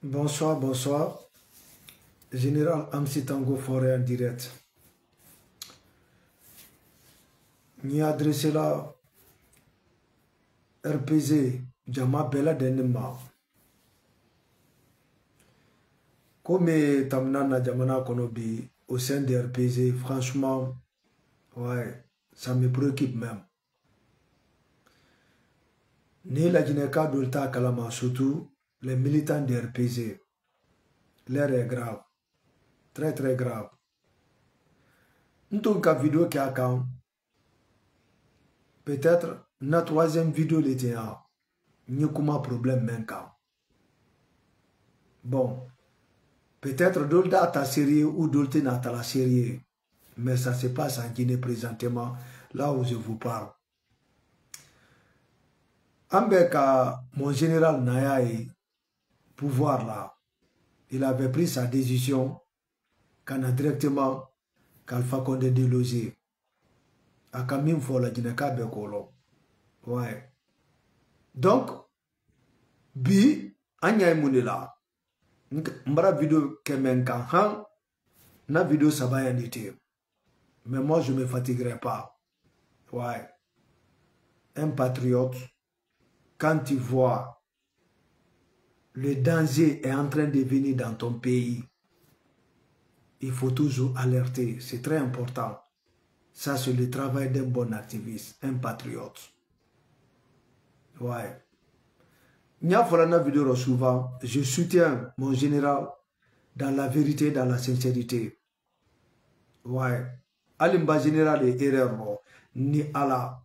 Bonsoir, bonsoir. Général Amsi Tango Forêt en direct. Ni adressé la RPZ Jama Bella Denema. Comme Tamnana Jamana Konobi au sein de RPZ, franchement, ouais, ça me préoccupe même. Ni la Gineka Dolta Kalama, surtout les militants de RPZ. L'air est grave. Très très grave. Nous avons vidéo qui a quand peut-être notre troisième vidéo l'été a nous comment problème même quand. Bon, peut-être d'autres à ta série ou d'autres n'a ta la série, mais ça se passe en Guinée présentement là où je vous parle. Ambeka, mon général Nayaï, pouvoir là, il avait pris sa décision qu'on a directement qu'Alpha Condé délogé. A Kamim Fola Gineka Bekolo. Ouais. Donc, bi, Anya Mounela. Mbara vidéo Kemenka Han, na vidéo ça va y été. Mais moi, je ne me fatiguerai pas. Ouais. Un patriote, quand il voit le danger est en train de venir dans ton pays, il faut toujours alerter. C'est très important. Ça, c'est le travail d'un bon activiste, un patriote. Ouais. Nya Folana vidéo souvent, je soutiens mon général dans la vérité, dans la sincérité. Ouais. Alimba général et erreur, ni Allah,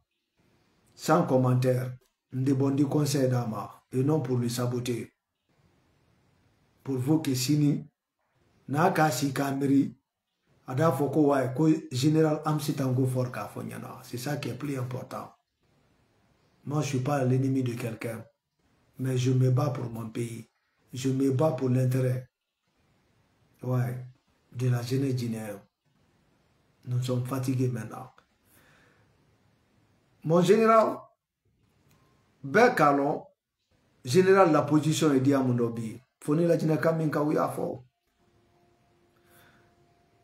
sans commentaire, de bon conseil d'ama, et non pour le saboter. Pour vous que sini, na kasi kameri, ada foko ouais, ko général Amsi Tango Forka Fonyana. C'est ça qui est plus important. Moi, je ne suis pas l'ennemi de quelqu'un, mais je me bats pour mon pays. Je me bats pour l'intérêt, ouais, de la jeunesse guinéenne. Nous sommes fatigués maintenant. Mon général, Bekalo, général, la position est dit à mon lobby. Foni la Gineka Minka Wiafo.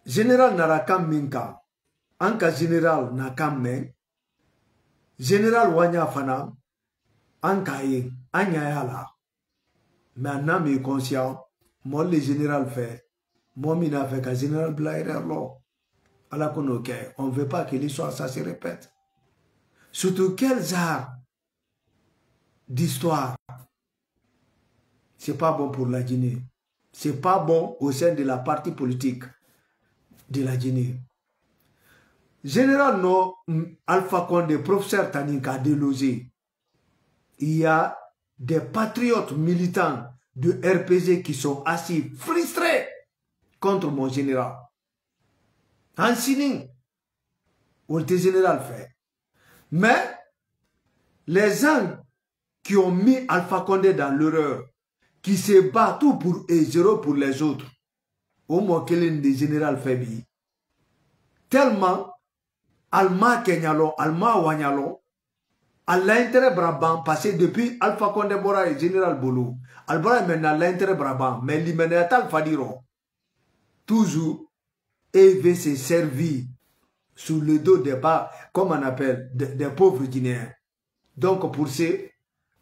Général Narakam Minka, Anka général Nakame, général Wanya Fana, Ankaye, Anyayala. Maintenant, mais conscient, moi le général fait, moi mina fait qu'un général Blair là. Alors qu'on ok, on ne veut pas que l'histoire ça se répète. Surtout quels arts d'histoire. C'est pas bon pour la Guinée. C'est pas bon au sein de la partie politique de la Guinée. Général no Alpha Condé, professeur Taninka délogé. Il y a des patriotes militants de RPZ qui sont assis frustrés contre mon général. En signe, où le général fait. Mais les gens qui ont mis Alpha Condé dans l'erreur, qui se battent tout pour et zéro pour les autres, au moins qu'il des général Fébi. Tellement, Alma Kenyalo, Alma Wanyalo, à l'intérêt Brabant, passé depuis Alpha Condé Bora et général Bolo. Albora est maintenant l'intérêt Brabant, mais l'Imenetal Fadiro, toujours, EV s'est servi sous le dos des bas, comme on appelle, des pauvres Guinéens. Donc, pour ces,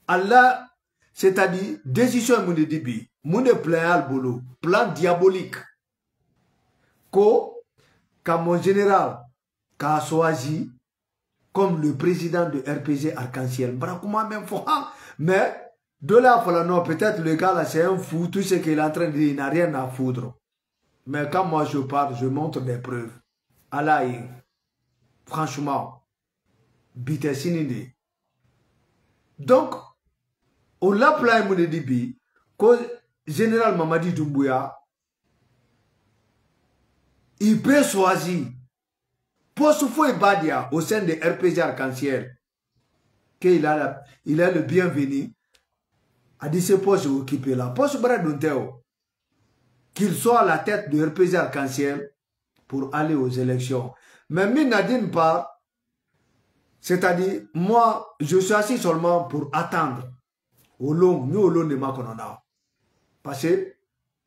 Allah, c'est-à-dire, décision de Dibi, mon plan al bolo, plan diabolique, quand mon général, qu'a choisi, comme le président de RPG Arc-en-Ciel, mais, de là, peut-être le gars là, c'est un fou, tout ce qu'il est en train de dire, il n'a rien à foutre. Mais quand moi je parle, je montre des preuves. Allah, franchement, bitesinindi. Donc, on l'a plaint mon dibi, que général Mamadi Doumbouya, il peut choisir, pour se faire Badia au sein de RPG Arc-en-Ciel, qu'il a, il a le bienvenu, à dire ce poste occupé là, poste Bradounteo, qu'il soit à la tête de RPG Arc-en-Ciel pour aller aux élections. Mais Minadine pas, c'est-à-dire, moi, je suis assis seulement pour attendre. Au long, nous au long de ma conona. Parce que,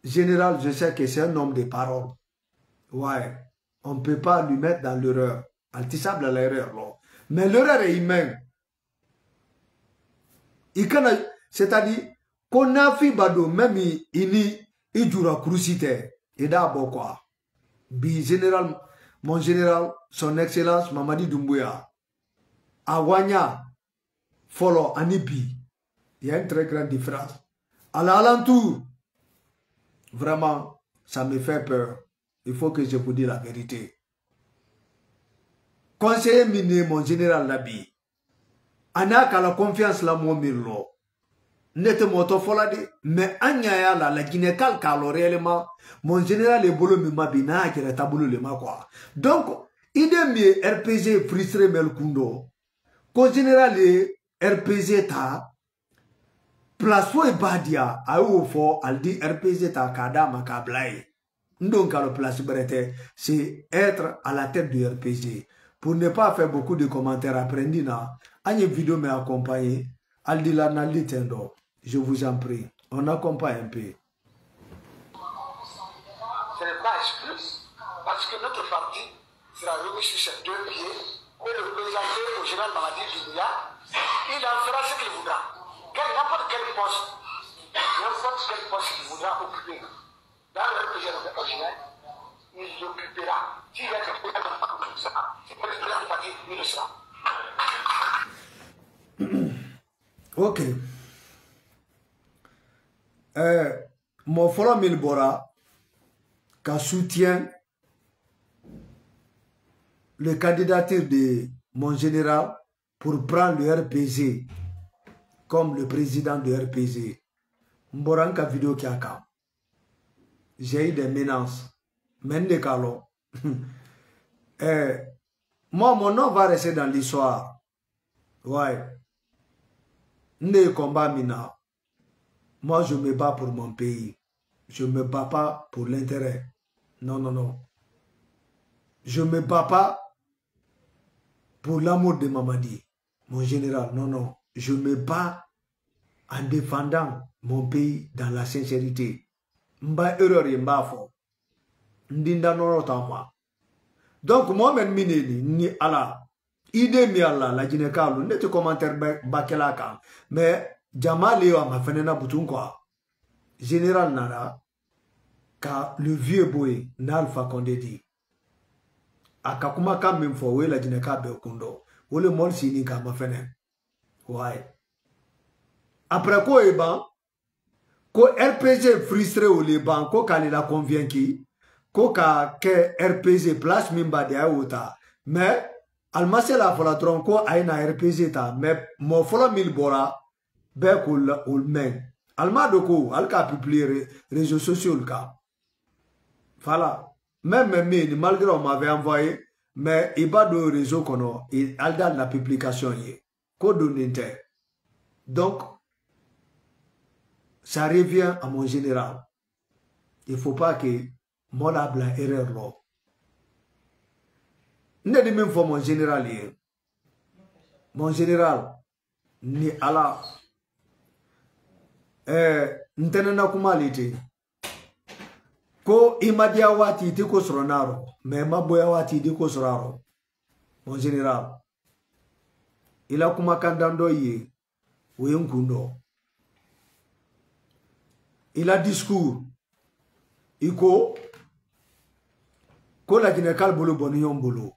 général, je sais que c'est un homme de parole. Ouais. On ne peut pas lui mettre dans l'erreur. Altisable à l'erreur, là. Mais l'erreur est humaine. C'est-à-dire, qu'on a fait bado, même il jura crucité. Et d'abord quoi? Bi général, mon général, son excellence, Mamadi Doumbouya, Awanya, Folo, Anibi. Il y a une très grande différence. À l'alentour, vraiment, ça me fait peur. Il faut que je vous dise la vérité. Conseiller miné, mon général Nabi, Anak a la confiance la mon milo. Nete moto fola de, mais anya la Guinée calcalo réellement, mon général est bolo mi mabina qui est taboulo le ma quoi. Donc, il est mieux RPG frustré melkundo. Ko général est RPG ta, place et badia, a eu fort, al dit RPG ta kada makablai. Donc, à la place brete, c'est être à la tête du RPG. Pour ne pas faire beaucoup de commentaires après, Nina, une vidéo m'accompagne, al dit la nalitendo. Je vous en prie, on accompagne un peu. Ce n'est pas exclu, parce que notre parti sera remis sur ses deux pieds pour le présenter au général Mamadi Doumbouya. Il en fera ce qu'il voudra. N'importe quel poste qu'il voudra occuper dans le projet original, il l'occupera. S'il y a quelque chose comme ça, c'est pour le président du parti, il le sera. Ok. Mon frère Milbora, qui soutient le candidature de mon général pour prendre le RPG comme le président du RPG. Mboranka vidéo qui a kam. J'ai eu des menaces. Mende Kalo. Moi, mon nom va rester dans l'histoire. Ouais. Ne combat mina. Moi, je me bats pour mon pays. Je ne me bats pas pour l'intérêt. Non, non, non. Je ne me bats pas pour l'amour de Mamadi, mon général. Non, non. Je me bats en défendant mon pays dans la sincérité. Mba erreur et mba fo. Ndinda noro tamwa. Donc, moi-même, ni ala. Idée mi ala, la jinekalu. N'était commentaire bakela kan. Mais, Jamali wa mafenena butun quoi. Général Nara, ka le vieux boy, Nalfa Condé dit. Akakuma kam mimfo, we la jineka be okundo. Ou le mol sini ka mafene. Ouais. Après quoi, ko RPG frustré au Liban, ko kalila convaincu, ko ka ke RPG place mimba de aouta. Mais, almase la fola tronco aina RPG ta, mais mo fola milbora, bekul ou men. Almadoko, alka publié réseaux sociaux ka. Voilà. Même malgré on m'avait envoyé, mais il va de réseau kono, il a la publication yé. Code d'inter. Donc, ça revient à mon général. Il ne faut pas que mon abla erreur là. Ne dis même pas mon général hier. Mon général, ni ala. Ntenena kumalite. Ko imadia wati ite ko sronaro. Mais maboya wati ite ko sraro. Mon général. Il a kuma kandando ye. Wenkundo. Il a discours. Iko. Ko la Guinée-Cal bolo boniyon bolo.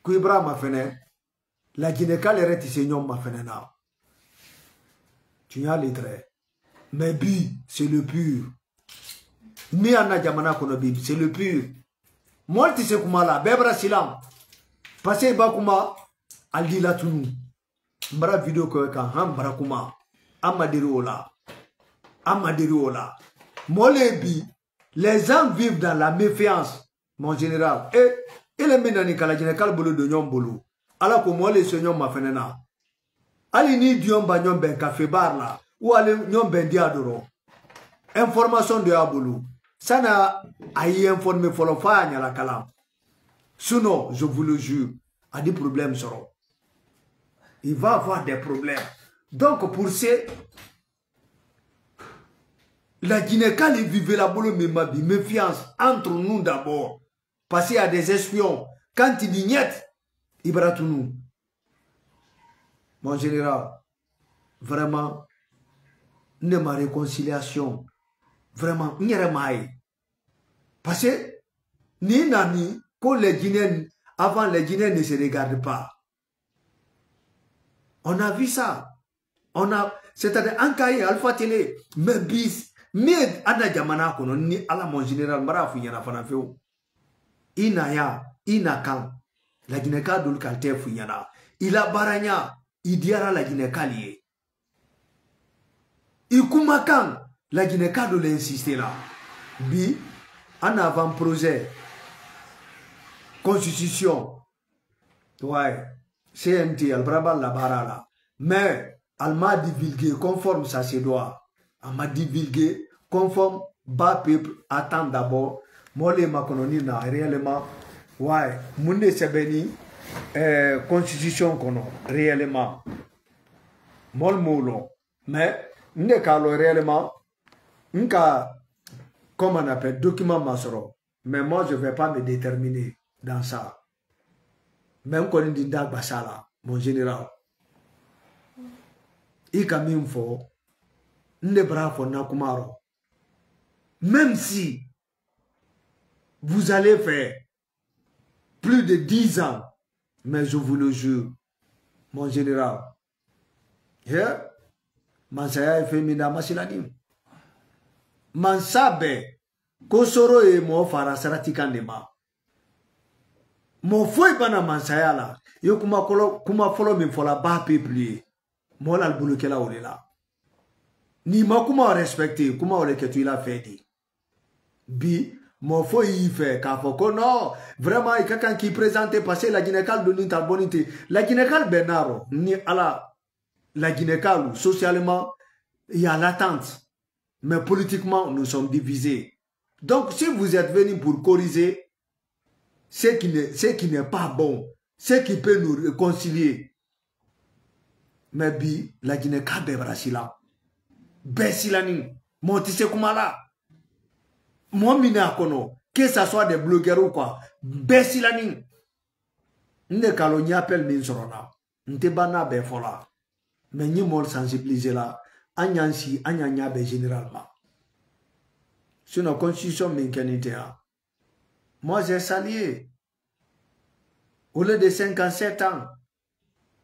Ko Ibrahima fene. La Guinée-Cal est retissé nyom ma fene na. Tu as les traits. Mais bi, c'est le pur. Mi anna jamana kono bi, c'est le pur. Moi, tu sais comment là, bebra silam. Passez bakuma, aldi la tunu. Mbara vidéo ko kan, ham barakuma. Amadiri ola. Amadiri ola. Molebi, les gens vivent dans la méfiance, mon général. Et il est menani kala Guinée-Cal bolo de nyom bolo. Alors que moi, les seigneurs m'a fenena. Ali ni dion ba nyom ben café bar là ou ali nyom ben diadoro information de abulu sana ayi informer folo fa nya la kalam sinon je vous le jure a des problèmes seront il va avoir des problèmes donc pour ces La Guinée, quand ils vivaient la boule, méfiance entre nous d'abord. Parce qu'il y a des espions. Quand ils disent niet, ils bratent nous. Mon général, vraiment, ne ma réconciliation, vraiment, n'y a pas. Parce que, ni nani, quand les Guinéens, avant les Guinéens ne se regardent pas. On a vu ça. C'est-à-dire, en Kaye, Alpha Télé, mais bis, mais Anna Jamana, ni à la mon général, Marafu, yana fanafeo. Inaya, Inakan, la Guinée-Ka d'Ul Kalte Fuyana. Il a baranya, il diara la Guinée-Ka lié. Il kumakan, la Guinée-Ka d'Ul insister là. Bi, en avant-projet, constitution, ouais, CNT, elle braba la barala. Mais, elle m'a divulgué conforme ça se doit. Elle m'a divulgué conforme bas peuple attend d'abord. Moi, les macononi n'a réellement, ouais, monde c'est béni, constitution qu'on réellement. Moi, le mais, n'est qu'à réellement, comme on appelle, document masoro. Mais moi, je ne vais pas me déterminer dans ça. Même quand on dit Dagbasala, mon général, il a mis fort, ne bravo Nakumaro. Même si vous allez faire plus de 10 ans, mais je vous le jure, mon général, Mansaya est féminin, Masiladim. Mansabe, Kosoro et mo fara saratikandema. Mo foi bana Mansaya la, yo kuma follow me for la ba peuple. Mo la buluke la olela. Ni ma kuma respecter, kuma ole que tu l'as fait dit. Bi, mon foi y fait, car faut que non, vraiment, il y a quelqu'un qui présente passer la Guinée-Cal de l'intabonité. La Guinée-Cal Benaro, ni à la Guinée-Cal, socialement, il y a l'attente. Mais politiquement, nous sommes divisés. Donc, si vous êtes venus pour corriger ce qui n'est pas bon, ce qui peut nous réconcilier, mais bi, la Guinée-Cal Bebrasila, Bessilani, Montise Kumala, moi, que ce soit des blogueurs ou quoi, Bessilani, ne kalonia appelle Minsorona, Ntebana Befola, mais ni mon sensibiliser là, Anyansi, Anyanya be généralement. Sur nos constitutions mécanitéa. Moi, j'ai salié. Au lieu de 57 ans,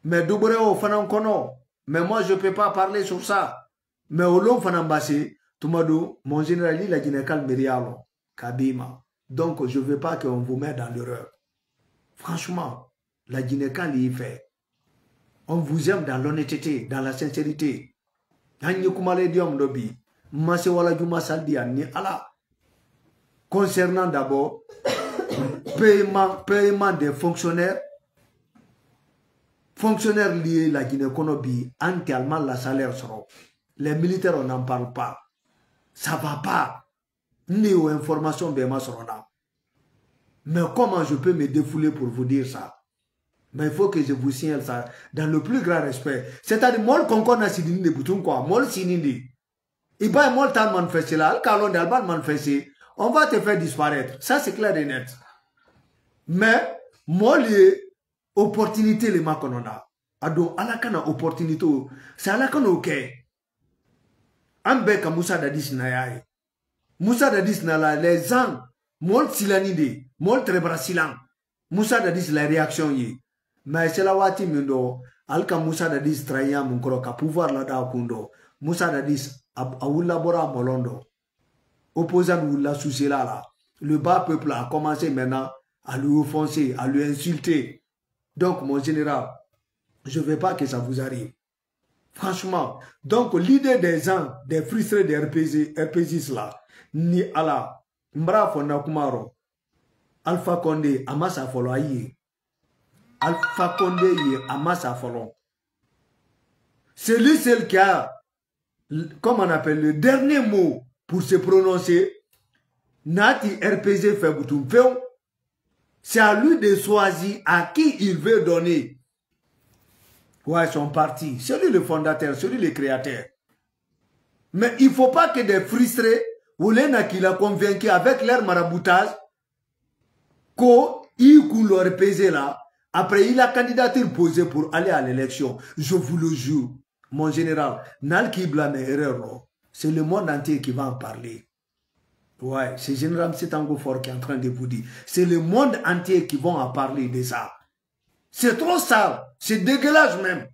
mais Doubreo Fanan Kono, mais moi, je ne peux pas parler sur ça. Mais au long Fanan Bassé, Toumadou, mon général, la Guinée-Cal Mérialo, Kabima. Donc, je ne veux pas qu'on vous mette dans l'erreur. Franchement, la Guinée-Cal y fait. On vous aime dans l'honnêteté, dans la sincérité. Concernant d'abord paiement des fonctionnaires liés à la Guinée-Conobie, entièrement la salaire sera. Les militaires, on n'en parle pas. Ça ne va pas. Ni aux informations, mais comment je peux me défouler pour vous dire ça? Mais il faut que je vous signale ça dans le plus grand respect. C'est-à-dire, moi, concorde à Sidini de Boutoun, quoi. Moi, Sinindi. Il va moi, tant manifester là, le calon d'Alban manifester. On va te faire disparaître. Ça, c'est clair et net. Mais, moi, les opportunités, les maconona. Ado, alakana opportunité. C'est alakana ok. Ambeka Moussa Dadis Nayaye. Moussa Dadis Nala, les gens, moi, Silanide, moi, très brasilan. Moussa Dadis, la réaction y. Mais c'est la wati mindo alka Moussa Dadis trahia mon ka pouvoir la da kundo Moussa Dadis a oulabora molondo opposant ou la sous là le bas peuple a commencé maintenant à lui offenser, à lui insulter. Donc mon général, je veux pas que ça vous arrive. Franchement, donc l'idée des gens, des frustrés des RPGistes là, ni ala mbra fona kumaro Alpha Condé amasa folo ayi. Alpha Condé y amasa folo. C'est lui seul qui a, comme on appelle, le dernier mot pour se prononcer. Nati RPG fait boutou. C'est à lui de choisir à qui il veut donner. Ouais, son parti. C'est lui le fondateur, c'est lui le créateur. Mais il ne faut pas que des frustrés, ou les qui l'a convaincu avec leur maraboutage, qu'ils leur pesé là. Après, il a candidature posée pour aller à l'élection. Je vous le jure, mon général, Nal qui blâme erreur, c'est le monde entier qui va en parler. Ouais, c'est général Tango Fort qui est en train de vous dire. C'est le monde entier qui va en parler de ça. C'est trop sale, c'est dégueulasse même.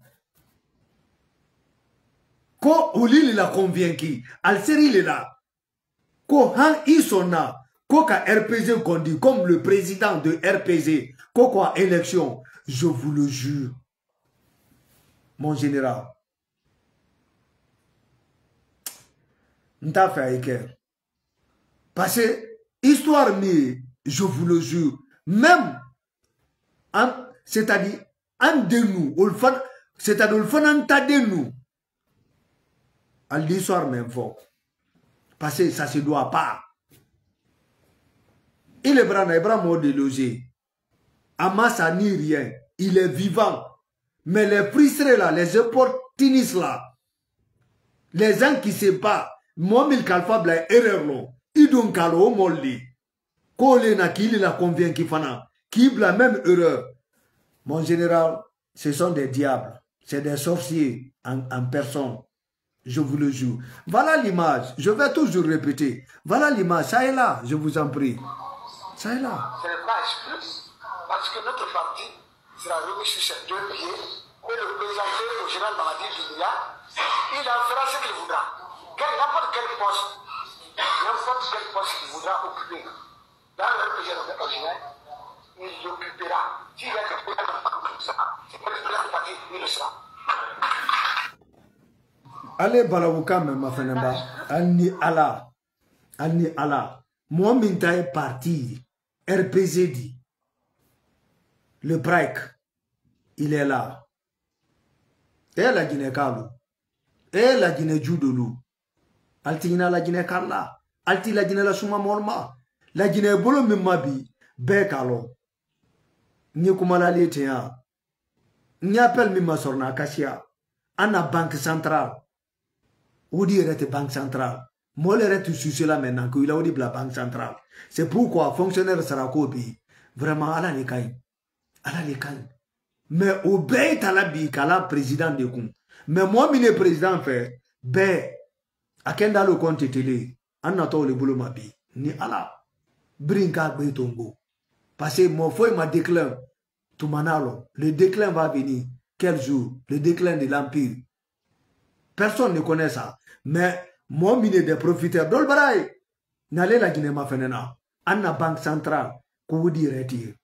Quand Ouli l'a convaincu, Al-Seri il est là. Quand ils sont là, quand RPG conduit comme le président de RPG, quand élection, je vous le jure, mon général, n't'a fait avec. Parce que histoire mais je vous le jure, même c'est-à-dire un de nous, c'est-à-dire le fananta de nous, à l'histoire même fort. Parce que ça ne se doit pas. Il est vraiment délogé. Amasa ni rien. Il est vivant. Mais les frustrés là, les opportunistes là, les gens qui se battent, moi, il kalfa bla erreur lo. Ils donnent kalo molli. Kole na qui la convaincu fana. Qui la même erreur. Mon général, ce sont des diables. C'est des sorciers en personne. Je vous le jure. Voilà l'image. Je vais toujours répéter. Voilà l'image. Ça est là. Je vous en prie. Ça est là. Ce n'est pas excuse. Parce que notre parti sera remis sur ses deux pieds. Mais le présenter au général Mamadi Doumbouya, il en fera ce qu'il voudra. N'importe quel poste qu'il voudra occuper dans le projet original, il l'occupera. S'il y a quelque chose comme ça, c'est pas le parti, il le sera. Allez, Balawouka, ma feneba. Alni Allah. Alni Allah. Moi, minta est parti. RPZ dit. Le break. Il est là. Et la Guinée Kalou. Et la Guinée Djoudolou. Altina la Guinée Karla. Alti la Guinée la Souma Morma. La Guinée Bolo Mimabi. Bekalo. N'y kumala letea. N'y appelle Mima Sorna Kassia. Anna Banque Centrale. Où dire Banque Centrale? Moi, le reste sur cela maintenant, qu'il a dit la Banque Centrale. C'est pourquoi fonctionnaire sera copié. Vraiment, à la l'écaille. À la l'écaille. Mais au bête à la bique, à la président de Koum. Mais moi, le président fait, ben, à Kenda le compte télé, en attendant le boulot ma bi, ni à la brinka betongo. Parce que mon frère m'a déclaré, tout manalo, le déclin va venir. Quel jour? Le déclin de l'Empire. Personne ne connaît ça. Mais moi, je des profiteurs. Dolbaraï, n'allez la Guinée ma fenena. Anna Banque Centrale, qu'on vous dit retire.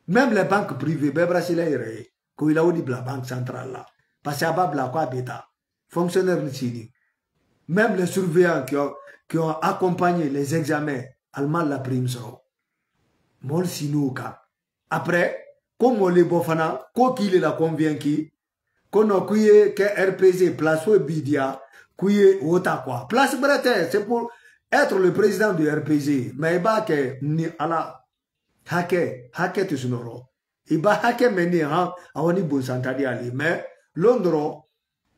Même les banques privées, Brasileïre, qu'on il a dit la Banque Centrale là. Parce que Ababla quoi bêta. Fonctionnaires ici. Même les surveillants qui ont accompagné les examens, allemand la prime sera. Mol sinuka. Après, comme les bofana, quoi qu'il est la convaincu, qu'on a couillé que RPG place au Bidia, couillé ota quoi. Place Breton, c'est pour être le président du RPG. Mais il va que ni à la hake tu sonoro. Il va hake meni ha awani bon santadi ali. Mais Londres,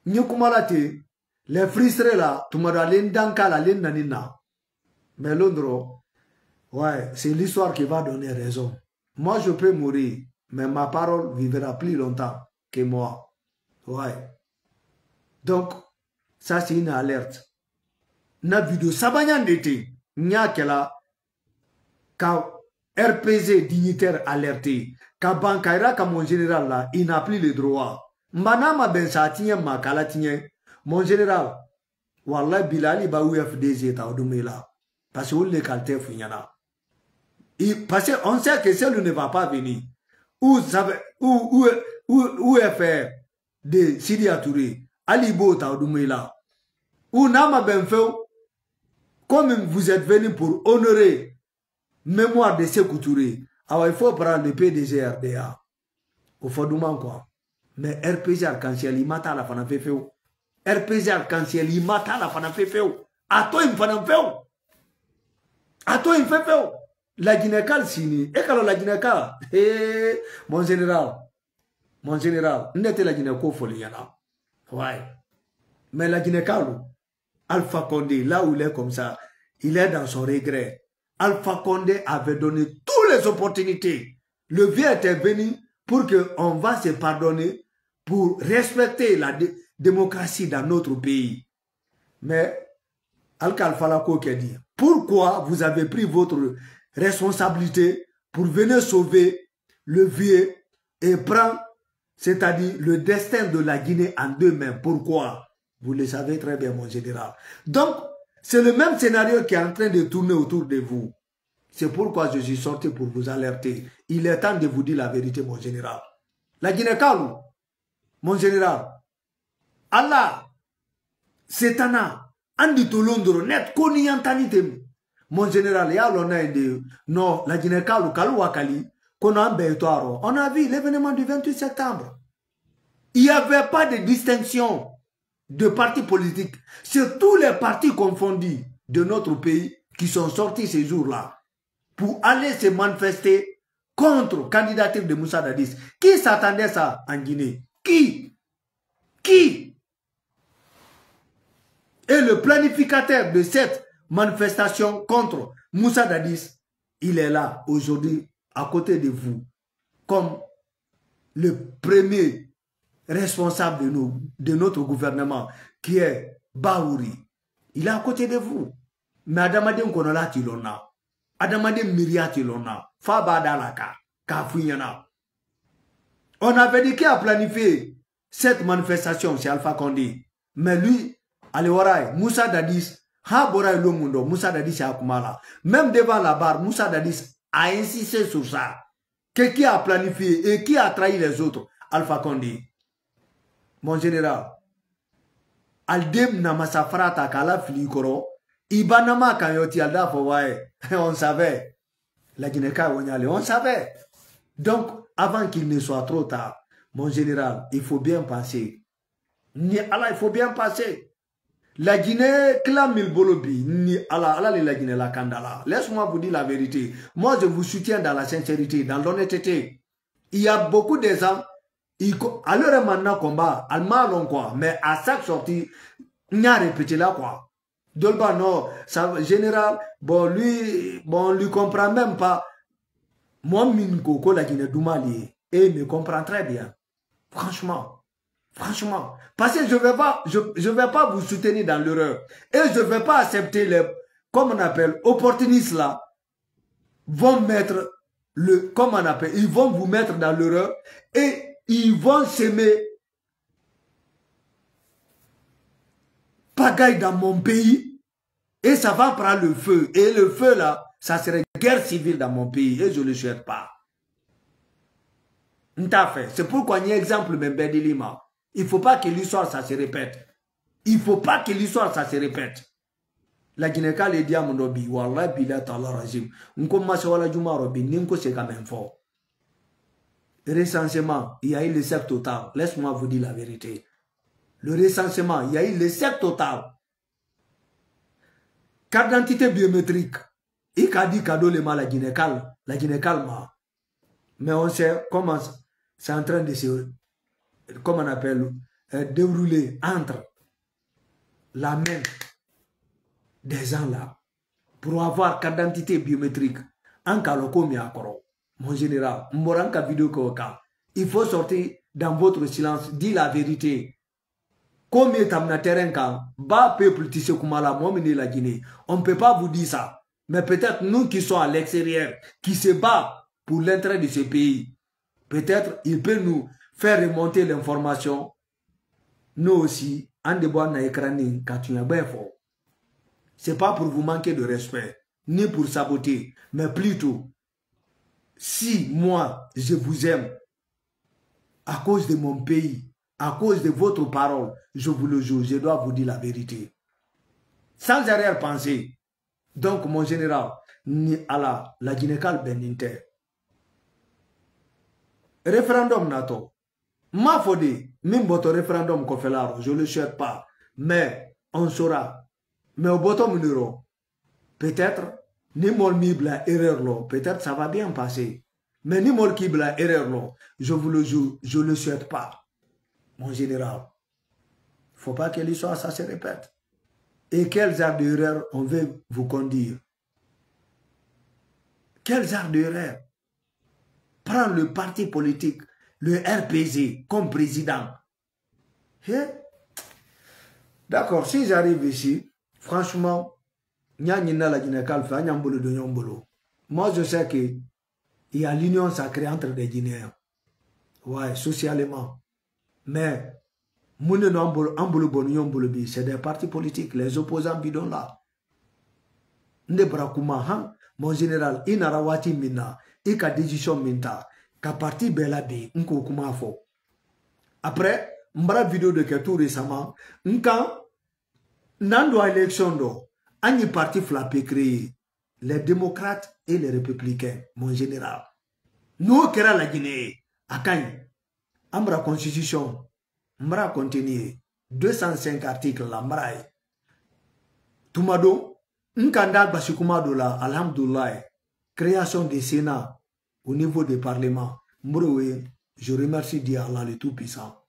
n'y kumalate, les frustrés là, tu m'as donné danka la ligne nanina. Mais Londres, ouais, c'est l'histoire qui va donner raison. Moi je peux mourir, mais ma parole vivra plus longtemps que moi. Ouais. Donc, ça c'est une alerte. Na vidéo Sabanyan d'été, nya kela, ka RPG dignitaire alerté, ka bankaira ka mon général là, il n'a plus le droit. Mbana ma ben sa tigne ma kala tigne, mon général, wallah bilali ba UFDZ ta odumela. Parce que le calté funyana. Parce qu'on sait que celui ne va pas venir. Où est fait de Sidi Touré, Alibo Taoudoumela, ou Nama Benfeo, comme vous êtes venu pour honorer mémoire de Sékou Touré, alors il faut prendre le PDG RDA. Au fondement quoi. Mais RPG Arc-en-Ciel, il mata la fana fefeo. RPG Arc-en-Ciel, il mata la fana fefeo. A toi, il fana fefeo. A toi, il fefeo. La Guinée-Cal sini. Et quand la Guinée-Cal, mon général, n'était la Guinée-Cal folie, ouais. Mais la Guinée-Cal, Alpha Condé, là où il est comme ça, il est dans son regret. Alpha Condé avait donné toutes les opportunités. Le vieux était venu pour qu'on va se pardonner, pour respecter la démocratie dans notre pays. Mais Al-Khalifa Lako qui a dit, pourquoi vous avez pris votre responsabilité pour venir sauver le vieux et prendre, c'est-à-dire le destin de la Guinée en deux mains? Pourquoi? Vous le savez très bien, mon général. Donc, c'est le même scénario qui est en train de tourner autour de vous. C'est pourquoi je suis sorti pour vous alerter. Il est temps de vous dire la vérité, mon général. La Guinée-Kalou, mon général, Allah, Setana, Andi Tolondoro, net, Koni Yantanitem. Mon général, il y a l'honneur de... Non, la Guinée-Kalou, Kalou Wakali, qu'on a un on a vu l'événement du 28 septembre. Il n'y avait pas de distinction de partis politiques. C'est tous les partis confondus de notre pays qui sont sortis ces jours-là pour aller se manifester contre la candidature de Moussa Dadis. Qui s'attendait à ça en Guinée? Qui? Qui? Et le planificateur de cette manifestation contre Moussa Dadis, il est là aujourd'hui à côté de vous comme le premier responsable de notre gouvernement qui est Baouri. Il est à côté de vous. Mais Adamadem Konola Tilona, Adamadem Miria Tilona, Faba Dalaka, Kafuyana. On avait dit qu'il a planifié cette manifestation chez Alpha Condé. Mais lui, Aliwarai, Moussa Dadis, Haborai Lomundo, Moussa Dadis et Akumala. Même devant la barre, Moussa Dadis a insisté sur ça. Qui a planifié et qui a trahi les autres? Alpha Condé. Mon général, Aldem Namasafrata Kala Filikoro, Ibanama Kanyoti Alda Fawaye, on savait. La Guinée-Ka on savait. Donc, avant qu'il ne soit trop tard, mon général, il faut bien passer. Ni Allah, il faut bien passer. La Guinée, clame il bolobi, ni Allah, Allah, la Guinée, la Kandala. Laisse-moi vous dire la vérité. Moi, je vous soutiens dans la sincérité, dans l'honnêteté. Il y a beaucoup de gens. Alors maintenant combat, allemand quoi, mais à chaque sortie, il a répété là quoi. Dolba non, ça, général, bon lui comprend même pas. Moi Minkoko la Guinée Doumali et il me comprend très bien. Franchement, parce que je vais pas vous soutenir dans l'erreur et je vais pas accepter les, comme on appelle, opportunistes là, vont mettre le, comme on appelle, ils vont vous mettre dans l'erreur et ils vont s'aimer pagaille dans mon pays et ça va prendre le feu. Et le feu là, ça serait guerre civile dans mon pays et je ne le souhaite pas. C'est pourquoi il y a un exemple même de Lima. Il ne faut pas que l'histoire ça se répète. Il ne faut pas que l'histoire ça se répète. La Guinée-Ka le dit à mon obi, Wallah bila ta'ala rajim. On commence à la Juma Robi, Ninko c'est quand même fort. Recensement, il y a eu le cercle total. Laisse-moi vous dire la vérité. Le recensement, il y a eu le cercle total. Carte d'identité biométrique. Il a dit cadeau le mal la Guinée-Ka, mais on sait comment c'est en train de se, comment on appelle, dérouler entre la main des gens là pour avoir carte d'identité biométrique en Kaloko Miakoro. Mon général, Moranka vidéo Koka, il faut sortir dans votre silence, dire la vérité. Combien t'as terrain quand bas peuple tissé Kumala, moi la Guinée, on ne peut pas vous dire ça. Mais peut-être nous qui sommes à l'extérieur, qui se battent pour l'intérêt de ce pays, peut-être il peut nous faire remonter l'information. Nous aussi, en débat na écrané, quand tu es bien fort. C'est pas pour vous manquer de respect, ni pour saboter, mais plutôt, si moi, je vous aime, à cause de mon pays, à cause de votre parole, je vous le jure, je dois vous dire la vérité. Sans arrière-pensée. Donc, mon général, ni Allah, la Guinée-Ka Beninter. Référendum NATO. Ma fode, même votre référendum qu'on fait là, je ne le souhaite pas. Mais, on saura. Mais au bottom numéro, peut-être, ni mon mibla erreur là, peut-être ça va bien passer. Mais ni mon kibla erreur là, je vous le jure, je ne le souhaite pas. Mon général, il ne faut pas que l'histoire ça se répète. Et quels arts d'erreur on veut vous conduire? Quels arts d'erreur? Prendre le parti politique, le RPZ, comme président. D'accord, si j'arrive ici, franchement, moi je sais qu'il y a l'union sacrée entre les Guinéens. Ouais, socialement. Mais, c'est des partis politiques, les opposants bidons là. Mon général, il n'a pas mina, il a décision minta, qu'à partir de la bi, n'ko kuma fo. Après, m'bra vidéo de tout récemment, n'kan, n'ando élection do, ani parti flappé créé, les démocrates et les républicains, mon général. Nous, qui la Guinée, à Kany, m'bra constitution, m'bra contenu 205 articles la m'bra. Toumado, Nkanda Bashikumadou la, alhamdoulilah, création des Sénats au niveau des parlements. Mbroué, je remercie Dieu Allah le Tout-Puissant.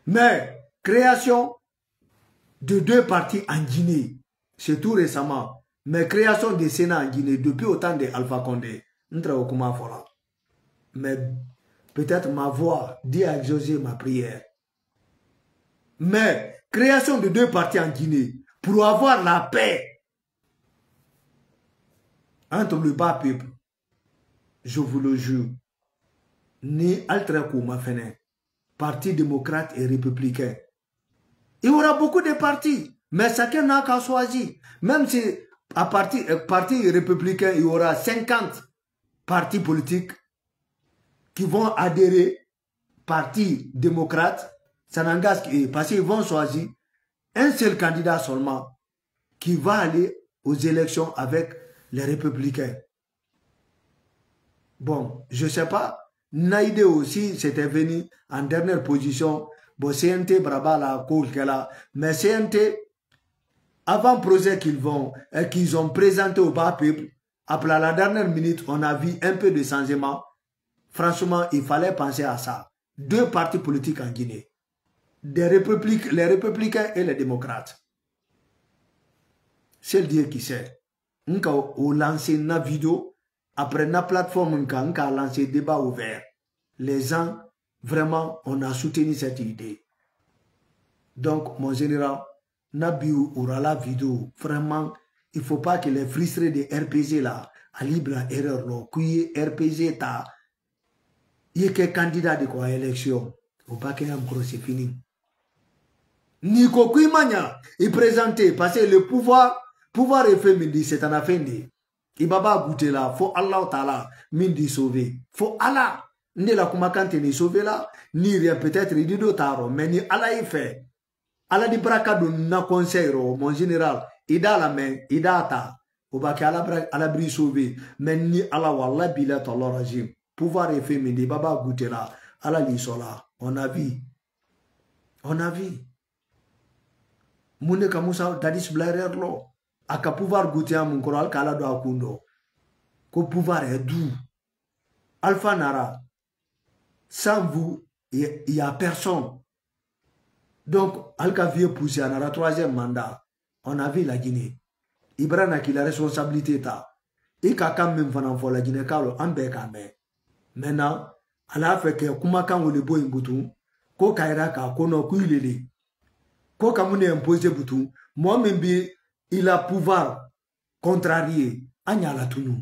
Mais, création de 2 partis en Guinée, c'est tout récemment. Mais création des Sénats en Guinée, depuis autant de Alpha Condé, mais peut-être ma voix dit à exaucer ma prière. Mais, création de 2 partis en Guinée, pour avoir la paix, entre le bas peuple, je vous le jure, ni Altrekou m'a fait, parti démocrate et républicain. Il y aura beaucoup de partis, mais chacun n'a qu'à choisir. Même si à parti républicain, il y aura 50 partis politiques qui vont adhérer, parti démocrate, ça n'engage parce qu'ils vont choisir un seul candidat seulement qui va aller aux élections avec les républicains. Bon, je ne sais pas. Naïde aussi, c'était venu en dernière position. Bon, CNT, Braba, la cour, mais CNT, avant le projet qu'ils ont présenté au bas peuple, après la dernière minute, on a vu un peu de changement. Franchement, il fallait penser à ça. 2 partis politiques en Guinée. Les républicains et les démocrates. C'est le Dieu qui sait. On a lancé une vidéo, après la plateforme, on a lancé un débat ouvert. Les gens, vraiment, on a soutenu cette idée. Donc, mon général, Nabi aura la vidéo. Vraiment, il ne faut pas que les frustrés de RPZ là, à libre erreur, qui RPZ ta, il y a quel candidat de quoi élection. Au bac c'est fini. Nico Kuimanya est présenté parce que le pouvoir est fait, mindi, c'est un affaire. Il va pas goûter là, faut Allah Ta'ala, mindi sauver. Faut Allah. Ni la kumakante ni sauver là, ni rien peut-être il dit d'autres, mais ni Allah est fait. Allah di braka do na conseil, mon général, il a la main, il a ta. Au bac Allah bri sauver, mais ni Allah wallah bila ta'ala rajim. Pouvoir est fait, mindi, baba goûter là, Allah li sola. On a vu. On a vu. Mune kamusa dadis blairer lo. Aka pouvoir goûter à mon coral kala do akundo. Ko pouvoir est doux. Alpha Nara. Sans vous, il n'y a personne. Donc, Alka vieux poussé à Nara 3e mandat. On a vu la Guinée. Ibrana qui la responsabilité ta. Et quand même fanan fo la Guinée kalo ambe kame. Maintenant, ala fait que kumakan ou le boy boutou. Ko kaira ka kono kuilele. Ko kamune imposé boutou. Moi-même, il a pouvoir contrarier. Anya la tunu.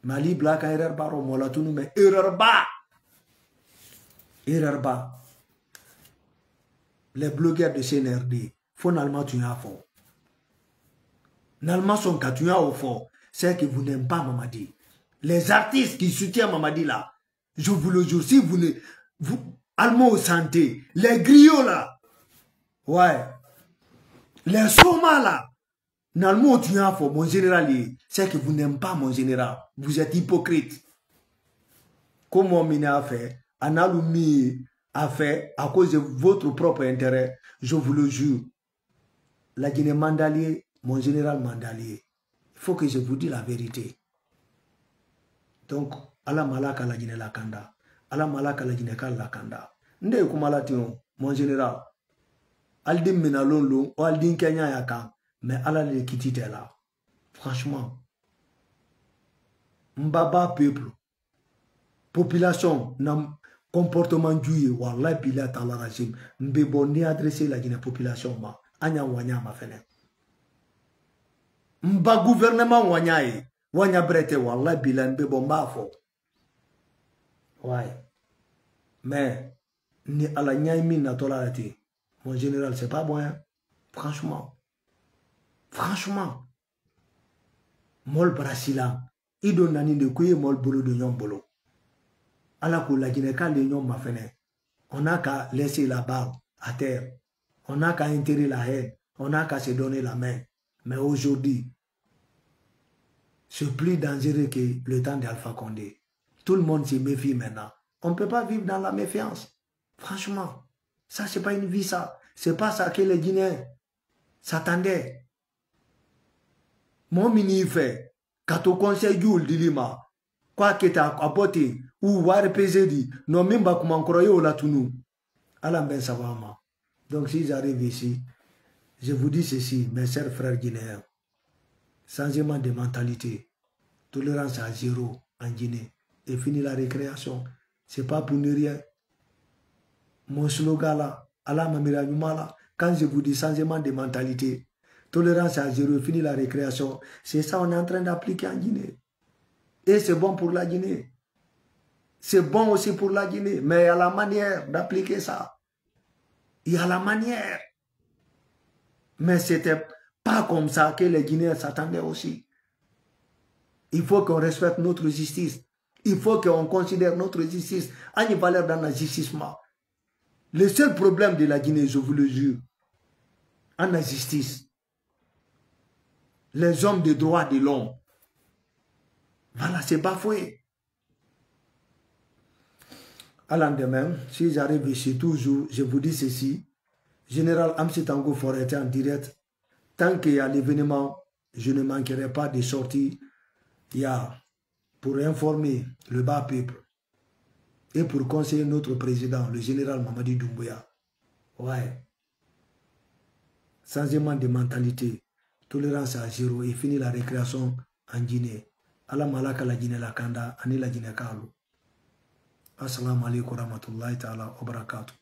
Mali black erreur baro mola tunu mais erreur ba. Erreur ba. Les blogueurs de CNRD, finalement tu as fort. Finalement son cas tu as au fort. C'est que vous n'aimez pas Mamadi. Les artistes qui soutiennent Mamadi là, je vous le jure, si vous ne... Vous, Allemand au santé, les griots là, ouais, les somas là, finalement tu as fort, mon général, c'est que vous n'aimez pas mon général. Vous êtes hypocrite. Comment on a fait? Analumi a fait à cause de votre propre intérêt, je vous le jure. La Guinée Mandalier, mon général Mandalier, il faut que je vous dise la vérité. Donc, Allah malaka la Guinée la kanda, Allah malaka la Guinée la kanda. Nde kumalatio, mon général, Aldin Minalolo, ou Aldin Kenya Yakan, Mais Allah les quitte là. Franchement. Mbaba peuple. Population, nam comportement du wallah bila ta'ala rajim. Mbebo ni adressé la Guinée population ma. Anya wanya ma fene. Mba gouvernement wanya e. Wanya brete wallah bila mbebo mba fo. Ouais. Mais, ni à la nyaymi na tolarati. Mon général, c'est pas bon, hein? Franchement. Franchement. Mol Brasila. Ido nani de kouye mol bolo de nyon bolo. ala ko lajine ka le ñom ma fene. On n'a qu'à laisser la barre à terre. On n'a qu'à enterrer la haine. On n'a qu'à se donner la main. Mais aujourd'hui, c'est plus dangereux que le temps d'Alpha Condé. Tout le monde se méfie maintenant. On ne peut pas vivre dans la méfiance. Franchement, ça c'est pas une vie ça. C'est pas ça que les Guinéens s'attendaient. Mon mini fait, quand au conseil du Lima, quoi que tu as apporté, ou war pesedi, non même pas comment croyez au latounou. Allah ben savama. Donc si j'arrive ici, je vous dis ceci, mes chers frères guinéens, changement de mentalité, tolérance à zéro en Guinée, et fini la récréation. C'est pas pour ne rien. Mon slogan là, Allah Mamira Numala, quand je vous dis changement de mentalité, tolérance à zéro, fini la récréation, c'est ça qu'on est en train d'appliquer en Guinée. Et c'est bon pour la Guinée. C'est bon aussi pour la Guinée, mais il y a la manière d'appliquer ça. Il y a la manière. Mais c'était pas comme ça que les Guinéens s'attendaient aussi. Il faut qu'on respecte notre justice. Il faut qu'on considère notre justice à une valeur dans la justice. Le seul problème de la Guinée, je vous le jure, en la justice, les hommes de droits de l'homme, voilà, c'est bafoué. À l'endemain, si j'arrive ici toujours, je vous dis ceci, Général Amsi Tango Forêt en direct, tant qu'il y a l'événement, je ne manquerai pas de sortir, il y a pour informer le bas peuple et pour conseiller notre président, le général Mamadi Doumbouya. Ouais. Changement de mentalité, tolérance à zéro et fini la récréation en Guinée. Allah malaka la Guinée la kanda, ani la Guinée kalu. Assalamu alaikum wa rahmatullahi ta'ala wa barakatuh.